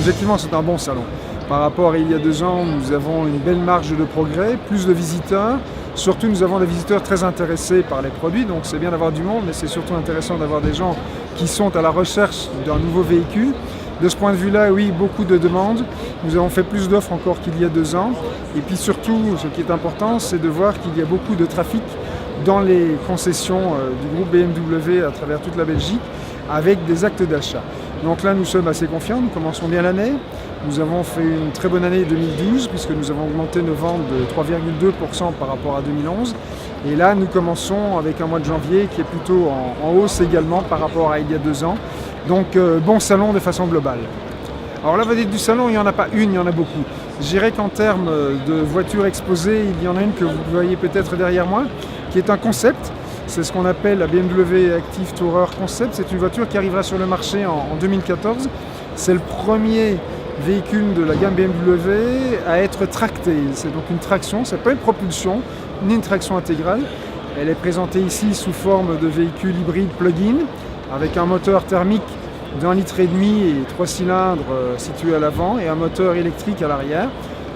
objectivement, c'est un bon salon. Par rapport à il y a 2 ans, nous avons une belle marge de progrès, plus de visiteurs. Surtout, nous avons des visiteurs très intéressés par les produits, donc c'est bien d'avoir du monde, mais c'est surtout intéressant d'avoir des gens qui sont à la recherche d'un nouveau véhicule. De ce point de vue-là, oui, beaucoup de demandes. Nous avons fait plus d'offres encore qu'il y a 2 ans. Et puis surtout, ce qui est important, c'est de voir qu'il y a beaucoup de trafic dans les concessions du groupe BMW à travers toute la Belgique, avec des actes d'achat. Donc là, nous sommes assez confiants, nous commençons bien l'année. Nous avons fait une très bonne année 2012, puisque nous avons augmenté nos ventes de 3,2% par rapport à 2011. Et là, nous commençons avec un mois de janvier qui est plutôt en hausse également par rapport à il y a 2 ans. Donc, bon salon de façon globale. Alors la vedette du salon, il n'y en a pas une, il y en a beaucoup. Je dirais qu'en termes de voitures exposées, il y en a une que vous voyez peut-être derrière moi, qui est un concept. C'est ce qu'on appelle la BMW Active Tourer Concept. C'est une voiture qui arrivera sur le marché en 2014. C'est le premier véhicule de la gamme BMW à être tracté. C'est donc une traction, c'est pas une propulsion, ni une traction intégrale. Elle est présentée ici sous forme de véhicule hybride plug-in, avec un moteur thermique d'1,5 litre et 3 cylindres situés à l'avant et un moteur électrique à l'arrière.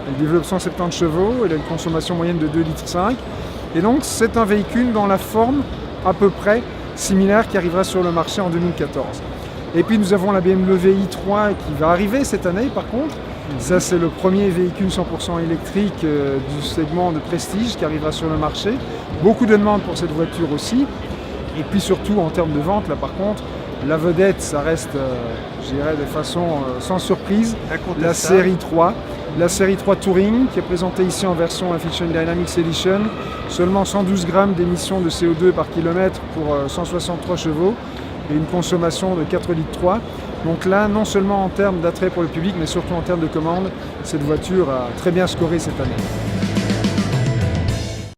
Elle développe 170 chevaux, elle a une consommation moyenne de 2,5 litres. Et donc c'est un véhicule dans la forme à peu près similaire qui arrivera sur le marché en 2014. Et puis nous avons la BMW i3 qui va arriver cette année par contre. Ça c'est le premier véhicule 100% électrique du segment de prestige qui arrivera sur le marché. Beaucoup de demandes pour cette voiture aussi. Et puis surtout en termes de vente, là par contre, la vedette, ça reste, je dirais de façon sans surprise, la série 3. La série 3 Touring qui est présentée ici en version Efficient Dynamics Edition. Seulement 112 grammes d'émissions de CO2 par kilomètre pour 163 chevaux et une consommation de 4,3 litres. Donc là, non seulement en termes d'attrait pour le public, mais surtout en termes de commande, cette voiture a très bien scoré cette année.